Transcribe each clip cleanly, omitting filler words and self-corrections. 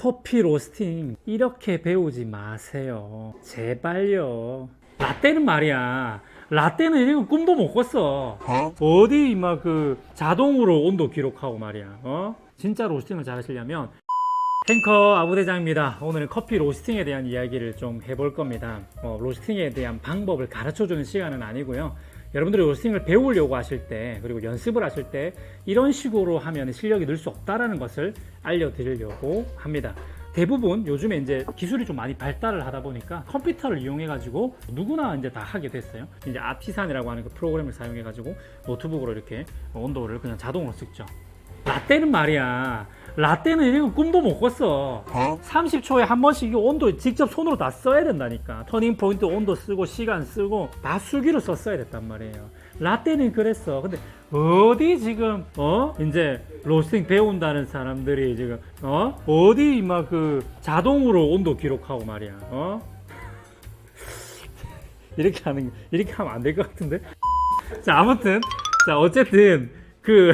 커피 로스팅 이렇게 배우지 마세요. 제발요. 라떼는 말이야. 라떼는 이거 꿈도 못 꿨어. 어디 막 그 자동으로 온도 기록하고 말이야. 진짜 로스팅을 잘 하시려면 탱커 아부대장입니다. 오늘은 커피 로스팅에 대한 이야기를 좀 해볼 겁니다. 로스팅에 대한 방법을 가르쳐주는 시간은 아니고요. 여러분들이 로스팅을 배우려고 하실 때, 그리고 연습을 하실 때 이런 식으로 하면 실력이 늘 수 없다라는 것을 알려드리려고 합니다. 대부분 요즘에 이제 기술이 좀 많이 발달을 하다 보니까 컴퓨터를 이용해 가지고 누구나 이제 다 하게 됐어요. 이제 아티산이라고 하는 그 프로그램을 사용해 가지고 노트북으로 이렇게 온도를 그냥 자동으로 측정. 라떼는 말이야. 라떼는 이거 꿈도 못 꿨어. 30초에 한 번씩 이 온도 직접 손으로 다 써야 된다니까. 터닝 포인트 온도 쓰고 시간 쓰고 다 수기로 썼어야 됐단 말이에요. 라떼는 그랬어. 근데 어디 지금 이제 로스팅 배운다는 사람들이 지금 어디 막 그 자동으로 온도 기록하고 말이야. 이렇게 하면 안 될 것 같은데. 자, 아무튼 자, 어쨌든 그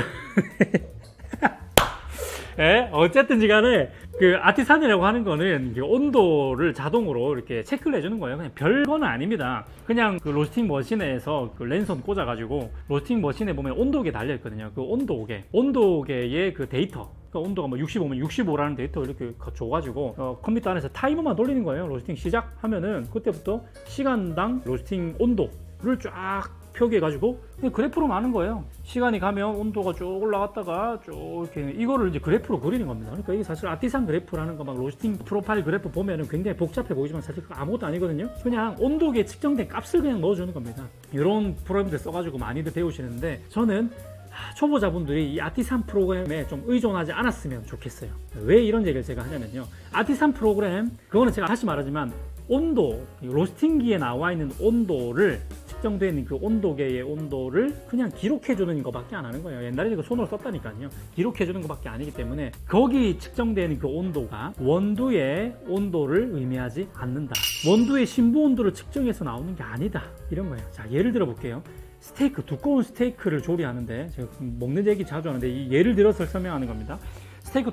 예? 어쨌든지 간에 그 아티산이라고 하는 거는 온도를 자동으로 이렇게 체크를 해주는 거예요. 그냥 별거는 아닙니다. 그냥 그 로스팅 머신에서 그 랜선 꽂아가지고 로스팅 머신에 보면 온도계 달려있거든요. 그 온도계의 그 데이터. 그러니까 온도가 뭐 65면 65라는 데이터 이렇게 줘가지고 컴퓨터 안에서 타이머만 돌리는 거예요. 로스팅 시작하면은 그때부터 시간당 로스팅 온도를 쫙 표기해가지고 그래프로 나는 거예요. 시간이 가면 온도가 쭉 올라갔다가 쭉 이렇게 이거를 이제 그래프로 그리는 겁니다. 그러니까 이게 사실 아티산 그래프라는 거 막 로스팅 프로파일 그래프 보면은 굉장히 복잡해 보이지만 사실 아무것도 아니거든요. 그냥 온도계에 측정된 값을 그냥 넣어주는 겁니다. 이런 프로그램들 써가지고 많이들 배우시는데 저는 초보자분들이 이 아티산 프로그램에 좀 의존하지 않았으면 좋겠어요. 왜 이런 얘기를 제가 하냐면요. 아티산 프로그램 그거는 제가 다시 말하지만 온도, 로스팅기에 나와 있는 온도를 측정되어 있는 그 온도계의 온도를 그냥 기록해주는 것밖에 안 하는 거예요. 옛날에 이거 손으로 썼다니까요. 기록해주는 것밖에 아니기 때문에 거기 측정되는 그 온도가 원두의 온도를 의미하지 않는다. 원두의 신부 온도를 측정해서 나오는 게 아니다. 이런 거예요. 자, 예를 들어 볼게요. 스테이크, 두꺼운 스테이크를 조리하는데 제가 먹는 얘기 자주 하는데 이 예를 들어서 설명하는 겁니다.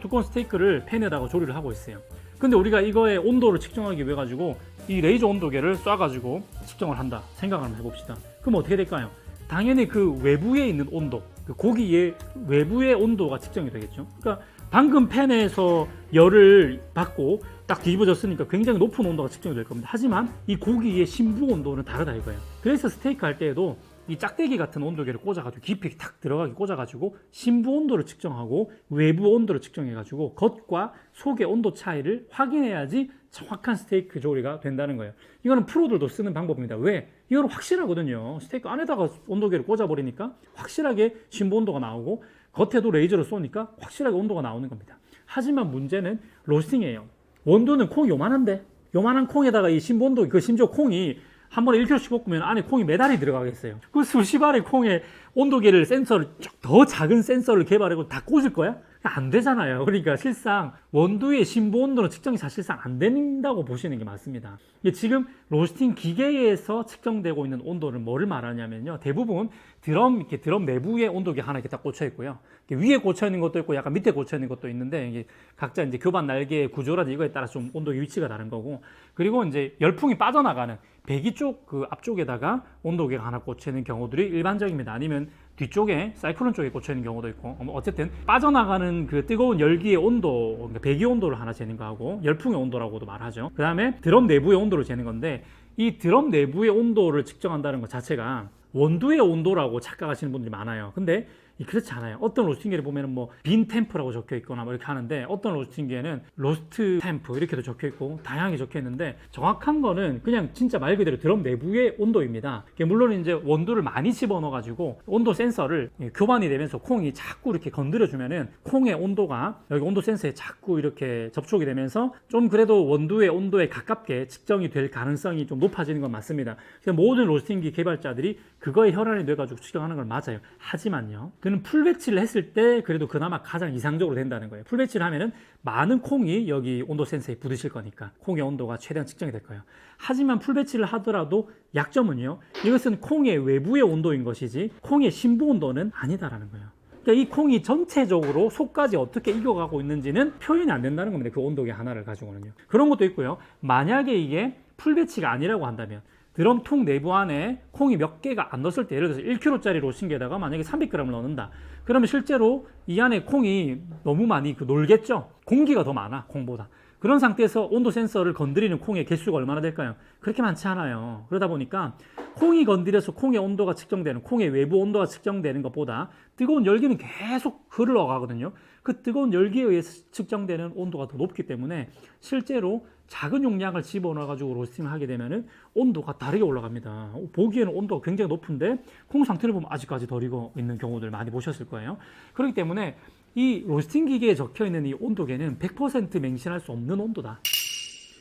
두꺼운 스테이크를 팬에다가 조리를 하고 있어요. 근데 우리가 이거의 온도를 측정하기 위해 가지고 이 레이저 온도계를 쏴가지고 측정을 한다 생각을 한번 해봅시다. 그럼 어떻게 될까요? 당연히 그 외부에 있는 온도, 그 고기의 외부의 온도가 측정이 되겠죠. 그러니까 방금 팬에서 열을 받고 딱 뒤집어졌으니까 굉장히 높은 온도가 측정이 될 겁니다. 하지만 이 고기의 신부 온도는 다르다 이거예요. 그래서 스테이크 할 때에도 이 짝대기 같은 온도계를 꽂아가지고 깊이 탁 들어가게 꽂아가지고 신부 온도를 측정하고 외부 온도를 측정해가지고 겉과 속의 온도 차이를 확인해야지 정확한 스테이크 조리가 된다는 거예요. 이거는 프로들도 쓰는 방법입니다. 왜? 이거는 확실하거든요. 스테이크 안에다가 온도계를 꽂아버리니까 확실하게 신부 온도가 나오고 겉에도 레이저를 쏘니까 확실하게 온도가 나오는 겁니다. 하지만 문제는 로스팅이에요. 원두는 콩이 요만한데 요만한 콩에다가 이 신부 온도, 그 심지어 콩이 한 번에 1kg씩 볶으면 안에 콩이 메달이 들어가겠어요. 그 수십 알의 콩에 온도계를 센서를 더 작은 센서를 개발하고 다 꽂을 거야? 안 되잖아요. 그러니까 실상 원두의 신부 온도는 측정이 사실상 안 된다고 보시는 게 맞습니다. 지금 로스팅 기계에서 측정되고 있는 온도는 뭐를 말하냐면요. 대부분 이렇게 드럼 내부에 온도계 하나 이렇게 딱 꽂혀 있고요. 위에 꽂혀 있는 것도 있고 약간 밑에 꽂혀 있는 것도 있는데 이게 각자 이제 교반 날개의 구조라든지 이거에 따라 좀 온도의 위치가 다른 거고, 그리고 이제 열풍이 빠져나가는 배기 쪽 그 앞쪽에다가 온도계가 하나 꽂혀 있는 경우들이 일반적입니다. 아니면 뒤쪽에 사이클론 쪽에 꽂혀 있는 경우도 있고, 어쨌든 빠져나가는 그 뜨거운 열기의 온도, 그러니까 배기 온도를 하나 재는 거하고 열풍의 온도라고도 말하죠. 그 다음에 드럼 내부의 온도를 재는 건데, 이 드럼 내부의 온도를 측정한다는 것 자체가 원두의 온도라고 착각하시는 분들이 많아요. 근데 그렇지 않아요. 어떤 로스팅기를 보면 뭐 빈 템프라고 적혀 있거나 뭐 이렇게 하는데, 어떤 로스팅기에는 로스트 템프 이렇게도 적혀 있고 다양하게 적혀 있는데, 정확한 거는 그냥 진짜 말 그대로 드럼 내부의 온도입니다. 물론 이제 원두를 많이 집어넣어 가지고 온도 센서를 교반이 되면서 콩이 자꾸 이렇게 건드려 주면은 콩의 온도가 여기 온도 센서에 자꾸 이렇게 접촉이 되면서 좀 그래도 원두의 온도에 가깝게 측정이 될 가능성이 좀 높아지는 건 맞습니다. 모든 로스팅기 개발자들이 그거에 혈안이 돼 가지고 측정하는 건 맞아요. 하지만요, 그는 풀배치를 했을 때 그래도 그나마 가장 이상적으로 된다는 거예요. 풀배치를 하면은 많은 콩이 여기 온도 센서에 부딪힐 거니까 콩의 온도가 최대한 측정이 될 거예요. 하지만 풀배치를 하더라도 약점은요, 이것은 콩의 외부의 온도인 것이지 콩의 신부 온도는 아니다라는 거예요. 그러니까 이 콩이 전체적으로 속까지 어떻게 익어가고 있는지는 표현이 안 된다는 겁니다. 그 온도계 하나를 가지고는요. 그런 것도 있고요. 만약에 이게 풀배치가 아니라고 한다면 드럼통 내부 안에 콩이 몇 개가 안 넣었을 때, 예를 들어서 1kg짜리 로스팅기에다가 만약에 300g을 넣는다. 그러면 실제로 이 안에 콩이 너무 많이 놀겠죠. 공기가 더 많아, 콩보다. 그런 상태에서 온도 센서를 건드리는 콩의 개수가 얼마나 될까요? 그렇게 많지 않아요. 그러다 보니까 콩이 건드려서 콩의 온도가 측정되는, 콩의 외부 온도가 측정되는 것보다 뜨거운 열기는 계속 흘러가거든요. 그 뜨거운 열기에 의해서 측정되는 온도가 더 높기 때문에 실제로 작은 용량을 집어넣어가지고 로스팅을 하게 되면은 온도가 다르게 올라갑니다. 보기에는 온도가 굉장히 높은데 콩 상태를 보면 아직까지 덜 익어 있는 경우들 많이 보셨을 거예요. 그렇기 때문에 이 로스팅 기계에 적혀 있는 이 온도계는 100% 맹신할 수 없는 온도다.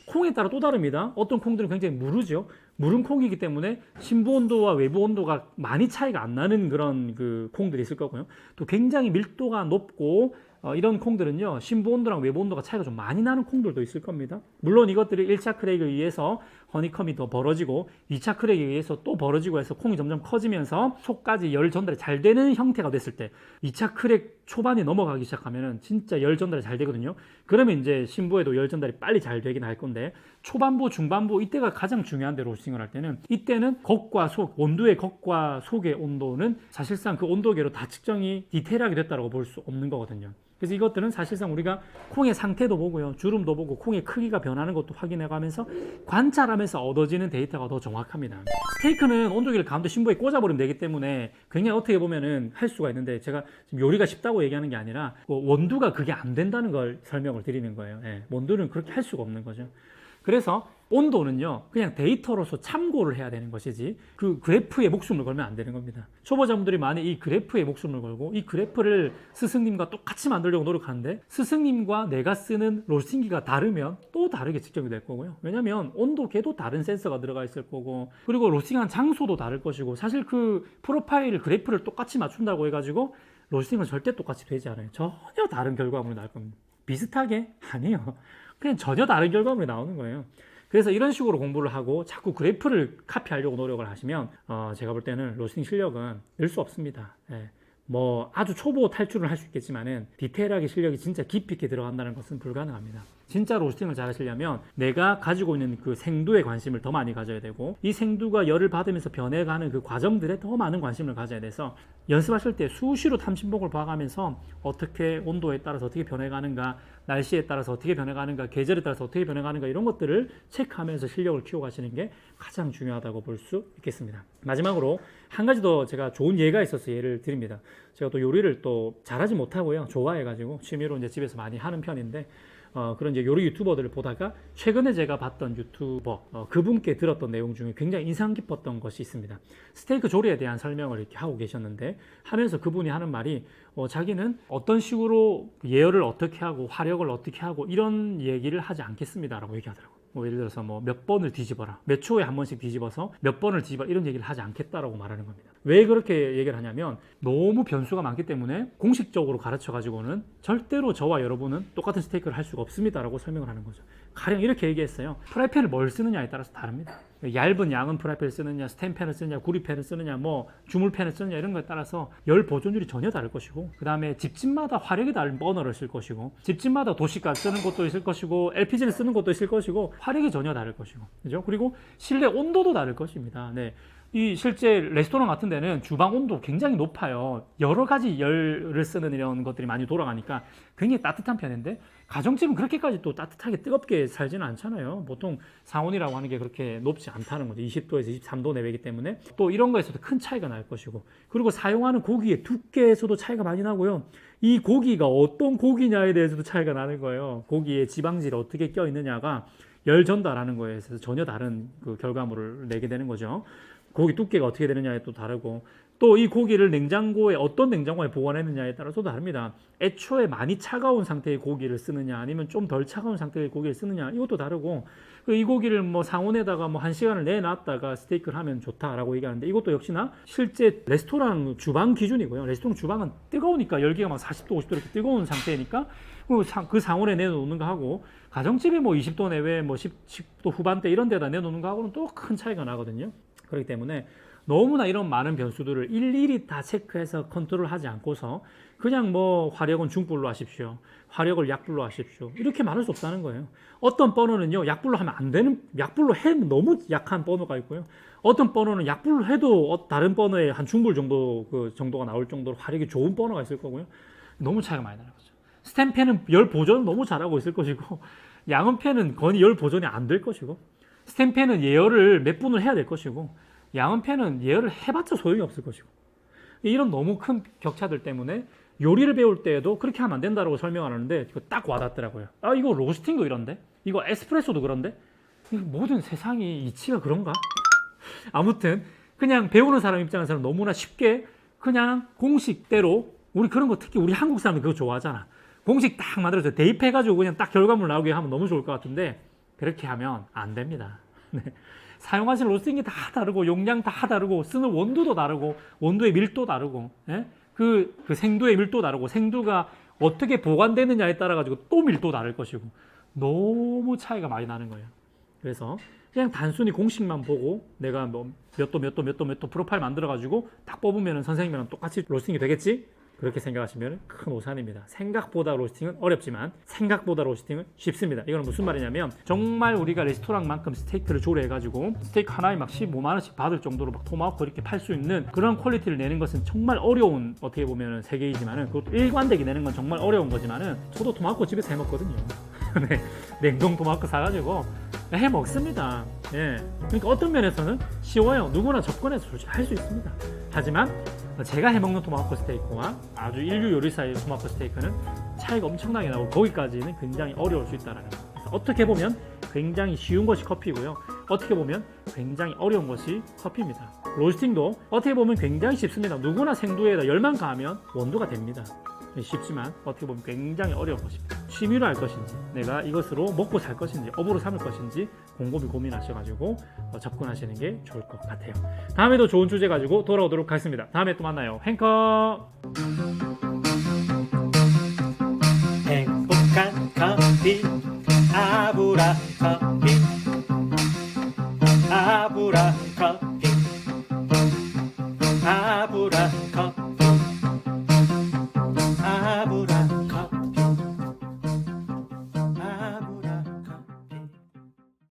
콩에 따라 또 다릅니다. 어떤 콩들은 굉장히 무르죠. 무른 콩이기 때문에 심부 온도와 외부 온도가 많이 차이가 안 나는 그런 그 콩들이 있을 거고요. 또 굉장히 밀도가 높고 이런 콩들은요, 심부 온도랑 외부 온도가 차이가 좀 많이 나는 콩들도 있을 겁니다. 물론 이것들이 1차 크랙에 의해서 허니컴이 더 벌어지고 2차 크랙에 의해서 또 벌어지고 해서 콩이 점점 커지면서 속까지 열 전달이 잘 되는 형태가 됐을 때 2차 크랙 초반에 넘어가기 시작하면은 진짜 열 전달이 잘 되거든요. 그러면 이제 심부에도 열 전달이 빨리 잘 되긴 할 건데, 초반부, 중반부 이때가 가장 중요한데, 로스팅을 할 때는 이때는 겉과 속, 원두의 겉과 속의 온도는 사실상 그 온도계로 다 측정이 디테일하게 됐다고 볼 수 없는 거거든요. 그래서 이것들은 사실상 우리가 콩의 상태도 보고요, 주름도 보고 콩의 크기가 변하는 것도 확인해가면서 관찰하면서 얻어지는 데이터가 더 정확합니다. 스테이크는 온도계를 가운데 심부에 꽂아버리면 되기 때문에 굉장히 어떻게 보면은 할 수가 있는데, 제가 지금 요리가 쉽다고 얘기하는 게 아니라 원두가 그게 안 된다는 걸 설명을 드리는 거예요. 원두는 그렇게 할 수가 없는 거죠. 그래서 온도는요, 그냥 데이터로서 참고를 해야 되는 것이지 그 그래프에 목숨을 걸면 안 되는 겁니다. 초보자분들이 많이 이 그래프에 목숨을 걸고 이 그래프를 스승님과 똑같이 만들려고 노력하는데, 스승님과 내가 쓰는 로스팅기가 다르면 또 다르게 측정이 될 거고요. 왜냐면 온도계도 다른 센서가 들어가 있을 거고, 그리고 로스팅한 장소도 다를 것이고, 사실 그 프로파일 그래프를 똑같이 맞춘다고 해가지고 로스팅은 절대 똑같이 되지 않아요. 전혀 다른 결과물이 나올 겁니다. 비슷하게? 아니에요. 그냥 전혀 다른 결과물이 나오는 거예요. 그래서 이런 식으로 공부를 하고 자꾸 그래프를 카피하려고 노력을 하시면 제가 볼 때는 로스팅 실력은 늘 수 없습니다. 뭐 아주 초보 탈출을 할 수 있겠지만은 디테일하게 실력이 진짜 깊이 있게 들어간다는 것은 불가능합니다. 진짜 로스팅을 잘 하시려면 내가 가지고 있는 그 생두에 관심을 더 많이 가져야 되고, 이 생두가 열을 받으면서 변해가는 그 과정들에 더 많은 관심을 가져야 돼서, 연습하실 때 수시로 탐심복을 봐가면서 어떻게 온도에 따라서 어떻게 변해가는가, 날씨에 따라서 어떻게 변해가는가, 계절에 따라서 어떻게 변해가는가, 이런 것들을 체크하면서 실력을 키워가시는 게 가장 중요하다고 볼 수 있겠습니다. 마지막으로 한 가지 더 제가 좋은 예가 있어서 예를 드립니다. 제가 또 요리를 또 잘하지 못하고요, 좋아해가지고 취미로 이제 집에서 많이 하는 편인데, 그런 이제 요리 유튜버들을 보다가 최근에 제가 봤던 유튜버 그분께 들었던 내용 중에 굉장히 인상 깊었던 것이 있습니다. 스테이크 조리에 대한 설명을 이렇게 하고 계셨는데, 하면서 그분이 하는 말이 자기는 어떤 식으로 예열을 어떻게 하고 화력을 어떻게 하고 이런 얘기를 하지 않겠습니다라고 얘기하더라고요. 예를 들어서 몇 번을 뒤집어라, 몇 초에 한 번씩 뒤집어서 몇 번을 뒤집어라, 이런 얘기를 하지 않겠다라고 말하는 겁니다. 왜 그렇게 얘기를 하냐면, 너무 변수가 많기 때문에 공식적으로 가르쳐 가지고는 절대로 저와 여러분은 똑같은 스테이크를 할 수가 없습니다라고 설명을 하는 거죠. 가령 이렇게 얘기했어요. 프라이팬을 뭘 쓰느냐에 따라서 다릅니다. 얇은 양은 프라이팬을 쓰느냐, 스텐팬을 쓰느냐, 구리팬을 쓰느냐, 주물팬을 쓰느냐, 이런 거에 따라서 열 보존율이 전혀 다를 것이고, 그 다음에 집집마다 화력이 다른 버너를 쓸 것이고, 집집마다 도시가스 쓰는 것도 있을 것이고, LPG를 쓰는 것도 있을 것이고, 화력이 전혀 다를 것이고, 그죠? 그리고 실내 온도도 다를 것입니다. 이 실제 레스토랑 같은 데는 주방 온도 굉장히 높아요. 여러 가지 열을 쓰는 이런 것들이 많이 돌아가니까 굉장히 따뜻한 편인데, 가정집은 그렇게까지 또 따뜻하게 뜨겁게 살지는 않잖아요. 보통 상온이라고 하는 게 그렇게 높지 않다는 거죠. 20도에서 23도 내외이기 때문에 또 이런 거에서도 큰 차이가 날 것이고, 그리고 사용하는 고기의 두께에서도 차이가 많이 나고요. 이 고기가 어떤 고기냐에 대해서도 차이가 나는 거예요. 고기의 지방질이 어떻게 껴 있느냐가 열 전달하는 거에 있어서 전혀 다른 그 결과물을 내게 되는 거죠. 고기 두께가 어떻게 되느냐에 또 다르고, 또 이 고기를 냉장고에 어떤 냉장고에 보관했느냐에 따라서 다릅니다. 애초에 많이 차가운 상태의 고기를 쓰느냐, 아니면 좀 덜 차가운 상태의 고기를 쓰느냐, 이것도 다르고, 이 고기를 상온에다가 1시간을 내놨다가 스테이크를 하면 좋다라고 얘기하는데, 이것도 역시나 실제 레스토랑 주방 기준이고요. 레스토랑 주방은 뜨거우니까 열기가 40도, 50도 이렇게 뜨거운 상태니까 그 상온에 내놓는 거 하고, 가정집에 20도 내외, 10도 후반대 이런 데다 내놓는 거 하고는 또 큰 차이가 나거든요. 그렇기 때문에 너무나 이런 많은 변수들을 일일이 다 체크해서 컨트롤하지 않고서 그냥 뭐 화력은 중불로 하십시오. 화력을 약불로 하십시오. 이렇게 말할 수 없다는 거예요. 어떤 버너는요, 약불로 하면 안 되는, 약불로 해 너무 약한 버너가 있고요. 어떤 버너는 약불로 해도 다른 버너에 한 중불 정도 그 정도가 나올 정도로 화력이 좋은 버너가 있을 거고요. 너무 차이가 많이 나는 거죠. 스텐팬은 열 보존을 너무 잘하고 있을 것이고, 양은팬은 거의 열 보존이 안 될 것이고, 스텐팬은 예열을 몇 분을 해야 될 것이고, 양은팬은 예열을 해봤자 소용이 없을 것이고, 이런 너무 큰 격차들 때문에 요리를 배울 때에도 그렇게 하면 안 된다고 설명하는데 이거 딱 와닿더라고요. 아, 이거 로스팅도 이런데? 이거 에스프레소도 그런데? 모든 세상이 이치가 그런가? 아무튼 그냥 배우는 사람 입장에서는 너무나 쉽게 그냥 공식대로, 우리 그런 거 특히 우리 한국 사람들 그거 좋아하잖아. 공식 딱 만들어서 대입해가지고 그냥 딱 결과물 나오게 하면 너무 좋을 것 같은데 그렇게 하면 안 됩니다. 네. 사용하실 로스팅이 다 다르고 용량 다 다르고 쓰는 원두도 다르고 원두의 밀도 다르고, 예? 그 생두의 밀도 다르고 생두가 어떻게 보관되느냐에 따라 가지고 또 밀도 다를 것이고 너무 차이가 많이 나는 거예요. 그래서 그냥 단순히 공식만 보고 내가 뭐 몇 도 프로파일 만들어 가지고 딱 뽑으면 선생님이랑 똑같이 로스팅이 되겠지? 그렇게 생각하시면 큰 오산입니다. 생각보다 로스팅은 어렵지만 생각보다 로스팅은 쉽습니다. 이건 무슨 말이냐면 정말 우리가 레스토랑만큼 스테이크를 조리해가지고 스테이크 하나에 막 15만 원씩 받을 정도로 막 토마호크 이렇게 팔 수 있는 그런 퀄리티를 내는 것은 정말 어려운, 어떻게 보면 세계이지만은 그것도 일관되게 내는 건 정말 어려운 거지만은 저도 토마호크 집에서 해 먹거든요. 네, 냉동 토마호크 사가지고 해 먹습니다. 예. 그러니까 어떤 면에서는 쉬워요. 누구나 접근해서 솔직히 할 수 있습니다. 하지만 제가 해먹는 토마호크 스테이크와 아주 인류 요리사의 토마호크 스테이크는 차이가 엄청나게 나고 거기까지는 굉장히 어려울 수 있다는 거. 그래서 어떻게 보면 굉장히 쉬운 것이 커피고요. 어떻게 보면 굉장히 어려운 것이 커피입니다. 로스팅도 어떻게 보면 굉장히 쉽습니다. 누구나 생두에다 열만 가하면 원두가 됩니다. 쉽지만 어떻게 보면 굉장히 어려운 것입니다. 취미로 할 것인지 내가 이것으로 먹고 살 것인지 업으로 삼을 것인지 곰곰이 고민하셔가지고 접근하시는 게 좋을 것 같아요. 다음에도 좋은 주제 가지고 돌아오도록 하겠습니다. 다음에 또 만나요. 행커. 행복한 커피 아브라